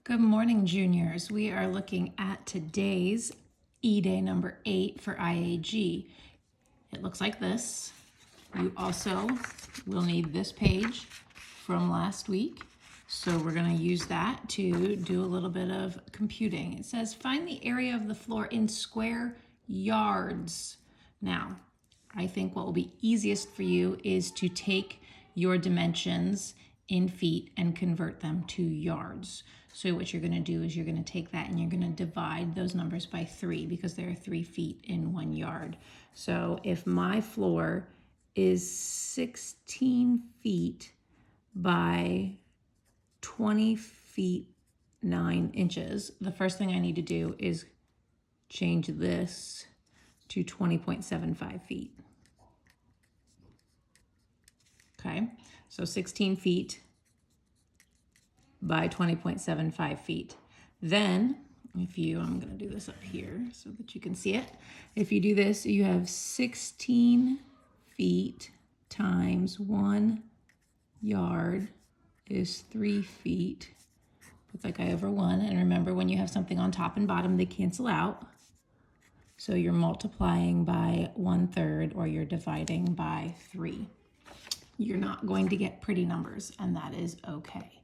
Good morning, juniors. We are looking at today's Eday number 8 for IAG. It looks like this. You also will need this page from last week. So we're going to use that to do a little bit of computing. It says find the area of the floor in square yards. Now, I think what will be easiest for you is to take your dimensions in feet and convert them to yards. So what you're going to do is you're going to take that and you're going to divide those numbers by 3 because there are 3 feet in 1 yard. So if my floor is 16 feet by 20 feet 9 inches, the first thing I need to do is change this to 20.75 feet. Okay, so 16 feet by 20.75 feet. Then, I'm gonna do this up here so that you can see it. If you do this, you have 16 feet times 1 yard is 3 feet. Put that guy over 1, and remember when you have something on top and bottom, they cancel out. So you're multiplying by 1/3 or you're dividing by 3. You're not going to get pretty numbers, and that is okay.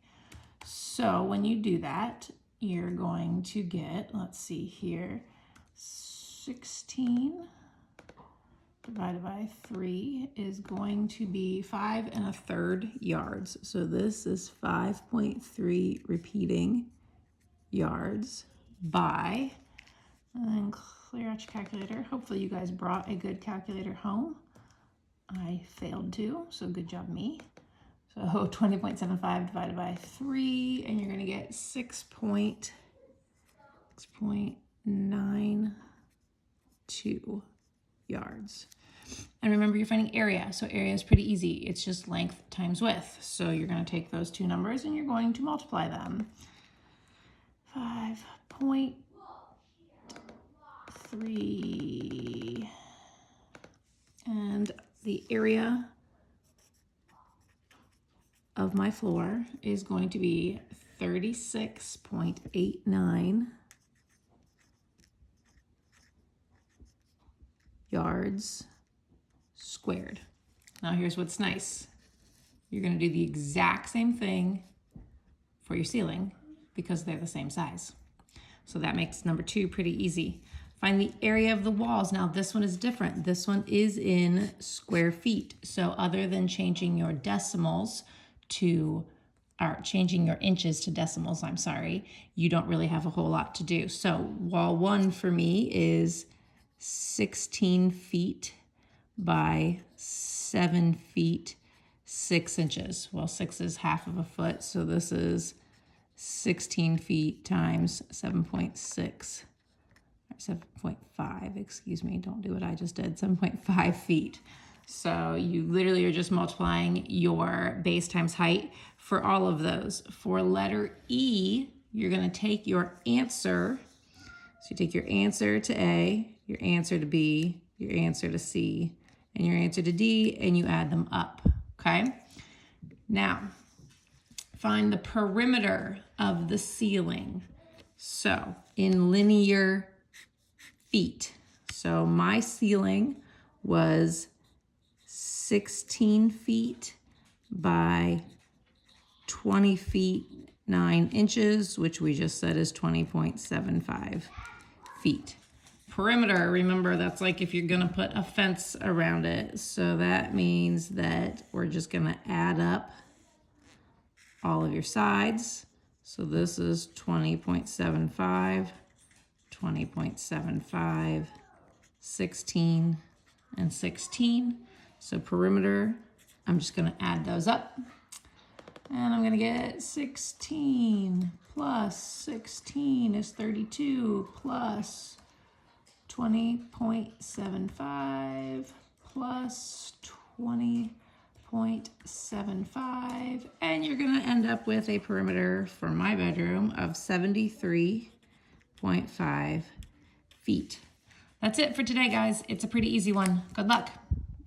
So when you do that, you're going to get, let's see here, 16 divided by 3 is going to be 5 1/3 yards. So this is 5.3 repeating yards by, and then clear out your calculator. Hopefully you guys brought a good calculator home. I failed to, so good job me. So 20.75 divided by 3, and you're going to get 6.92 yards. And remember, you're finding area, so area is pretty easy. It's just length times width. So you're going to take those two numbers and you're going to multiply them. 5.3, and the area of my floor is going to be 36.89 yards squared. Now here's what's nice. You're going to do the exact same thing for your ceiling because they're the same size. So that makes number 2 pretty easy. Find the area of the walls. Now this one is different. This one is in square feet. So other than changing your decimals or changing your inches to decimals, you don't really have a whole lot to do. So wall 1 for me is 16 feet by 7 feet 6 inches. Well, 6 is half of a foot, so this is 16 feet times 7.6. 7.5, excuse me, don't do what I just did, 7.5 feet. So you literally are just multiplying your base times height for all of those. For letter E, you're going to take your answer. So you take your answer to A, your answer to B, your answer to C, and your answer to D, and you add them up, okay? Now, find the perimeter of the ceiling. So in linear feet. So my ceiling was 16 feet by 20 feet 9 inches, which we just said is 20.75 feet. Perimeter, remember, that's like if you're going to put a fence around it. So that means that we're just going to add up all of your sides. So this is 20.75, 20.75, 16, and 16. So perimeter, I'm just going to add those up. And I'm going to get 16 plus 16 is 32 plus 20.75 plus 20.75. And you're going to end up with a perimeter for my bedroom of 73.5 feet. That's it for today, guys. It's a pretty easy one. Good luck.